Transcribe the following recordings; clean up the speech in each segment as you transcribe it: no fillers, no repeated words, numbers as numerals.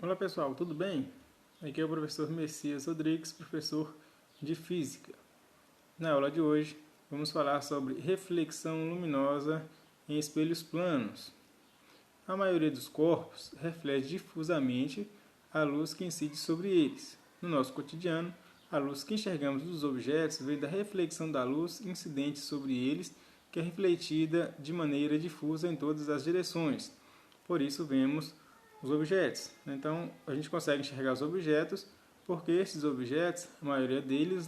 Olá pessoal, tudo bem? Aqui é o professor Messias Rodrigues, professor de Física. Na aula de hoje, vamos falar sobre reflexão luminosa em espelhos planos. A maioria dos corpos reflete difusamente a luz que incide sobre eles. No nosso cotidiano, a luz que enxergamos dos objetos vem da reflexão da luz incidente sobre eles, que é refletida de maneira difusa em todas as direções. Por isso, vemos os objetos. Então, a gente consegue enxergar os objetos porque esses objetos, a maioria deles,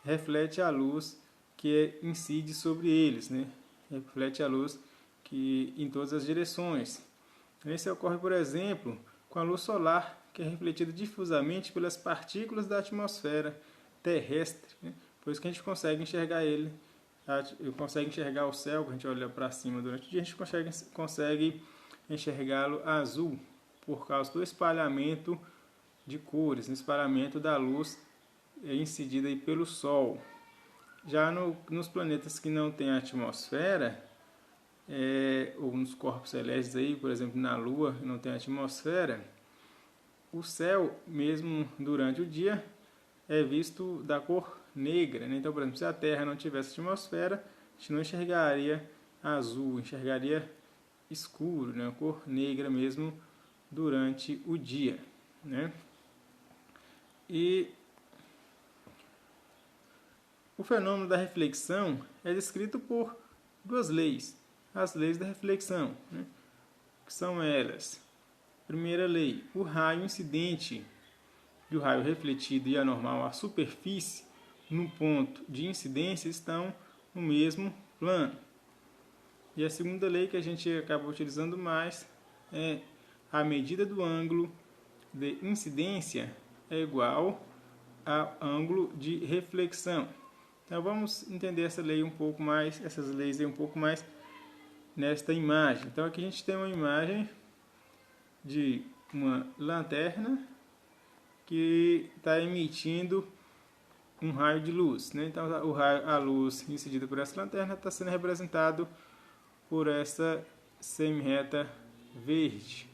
reflete a luz que incide sobre eles, reflete a luz que em todas as direções. Isso ocorre, por exemplo, com a luz solar, que é refletida difusamente pelas partículas da atmosfera terrestre, por isso que a gente consegue enxergar ele, consegue enxergar o céu, quando a gente olha para cima durante o dia, a gente consegue enxergá-lo azul, por causa do espalhamento de cores, no espalhamento da luz incidida aí pelo Sol. Já nos planetas que não têm atmosfera, ou nos corpos celestes, aí, por exemplo, na Lua, que não tem atmosfera, o céu, mesmo durante o dia, é visto da cor negra. Então, por exemplo, se a Terra não tivesse atmosfera, a gente não enxergaria azul, enxergaria escuro, a cor negra mesmo, durante o dia. E o fenômeno da reflexão é descrito por duas leis, as leis da reflexão, que são elas. Primeira lei, o raio incidente e o raio refletido e anormal à superfície no ponto de incidência estão no mesmo plano. E a segunda lei, que a gente acaba utilizando mais, é a medida do ângulo de incidência é igual ao ângulo de reflexão. Então vamos entender essa lei um pouco mais, essas leis aí um pouco mais nesta imagem. Então aqui a gente tem uma imagem de uma lanterna que está emitindo um raio de luz. Então a luz incidida por essa lanterna está sendo representado por essa semi-reta verde,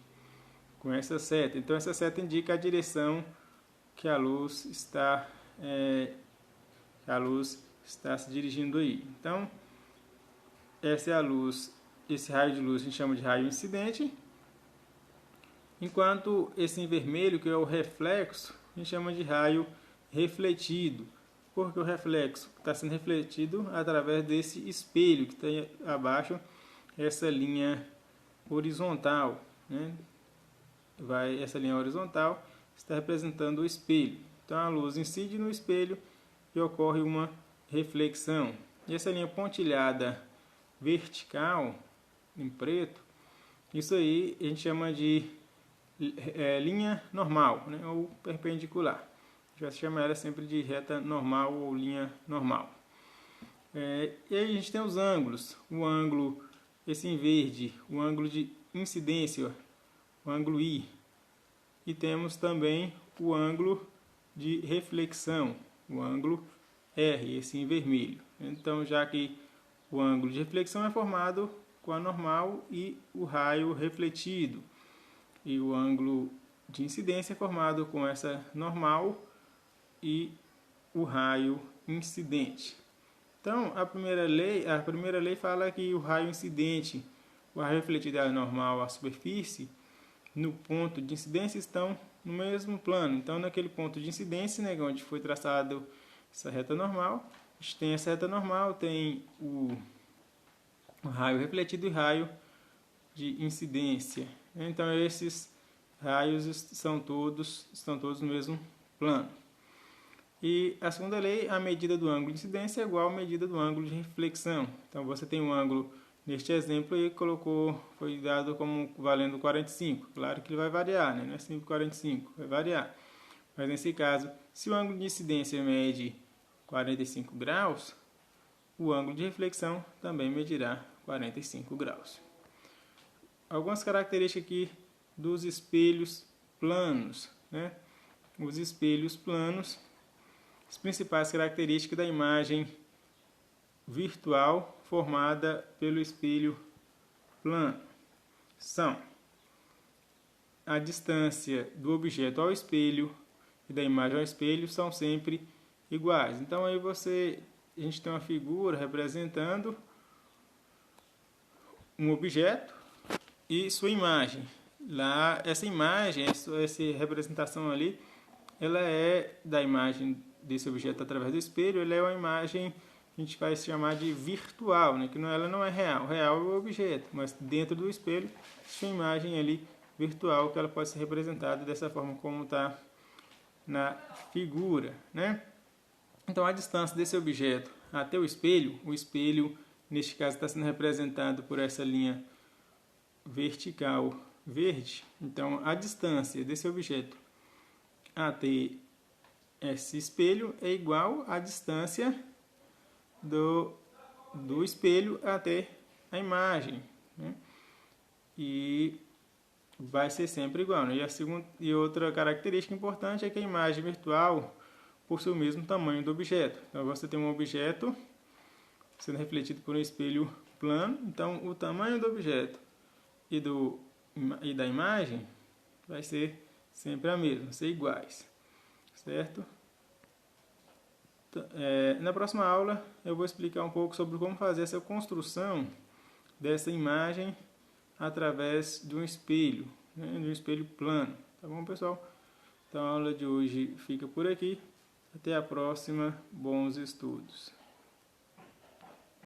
com essa seta. Então essa seta indica a direção que a luz está se dirigindo aí. Então essa é a luz, esse raio de luz a gente chama de raio incidente, enquanto esse em vermelho, que é o reflexo, a gente chama de raio refletido, porque o reflexo está sendo refletido através desse espelho que está abaixo, essa linha horizontal, essa linha horizontal está representando o espelho. Então a luz incide no espelho e ocorre uma reflexão. E essa linha pontilhada vertical, em preto, isso aí a gente chama de linha normal, ou perpendicular. A gente vai chamar ela sempre de reta normal ou linha normal. E aí a gente tem os ângulos. O ângulo, esse em verde, o ângulo de incidência, o ângulo I. E temos também o ângulo de reflexão, o ângulo R, esse em vermelho. Então, já que o ângulo de reflexão é formado com a normal e o raio refletido, e o ângulo de incidência é formado com essa normal e o raio incidente. Então, a primeira lei fala que o raio incidente, o raio refletido e a normal à superfície, no ponto de incidência, estão no mesmo plano. Então, naquele ponto de incidência, onde foi traçado essa reta normal, a gente tem essa reta normal, tem o raio refletido e raio de incidência. Então, esses raios estão todos no mesmo plano. E a segunda lei, a medida do ângulo de incidência é igual à medida do ângulo de reflexão. Então, você tem um ângulo, neste exemplo aí, foi dado como valendo 45. Claro que ele vai variar, não é sempre 45, vai variar. Mas nesse caso, se o ângulo de incidência mede 45 graus, o ângulo de reflexão também medirá 45 graus. Algumas características aqui dos espelhos planos. Os espelhos planos, as principais características da imagem virtual formada pelo espelho plano são a distância do objeto ao espelho e da imagem ao espelho são sempre iguais. Então aí a gente tem uma figura representando um objeto e sua imagem. Lá, essa imagem, essa representação ali, ela é da imagem desse objeto através do espelho, ela é uma imagem que a gente vai chamar de virtual, né? Que ela não é real. Real é o objeto, mas dentro do espelho, sua imagem ali virtual, que ela pode ser representada dessa forma como está na figura, né? Então, a distância desse objeto até o espelho neste caso está sendo representado por essa linha vertical verde. Então, a distância desse objeto até esse espelho é igual à distância do espelho até a imagem, né? E vai ser sempre igual, né? E outra característica importante é que a imagem virtual possui o mesmo tamanho do objeto. Então, você tem um objeto sendo refletido por um espelho plano, então o tamanho do objeto e da imagem vai ser sempre a mesma, ser iguais, certo? Na próxima aula eu vou explicar um pouco sobre como fazer essa construção dessa imagem através de um espelho, né, de um espelho plano. Tá bom, pessoal? Então a aula de hoje fica por aqui. Até a próxima. Bons estudos.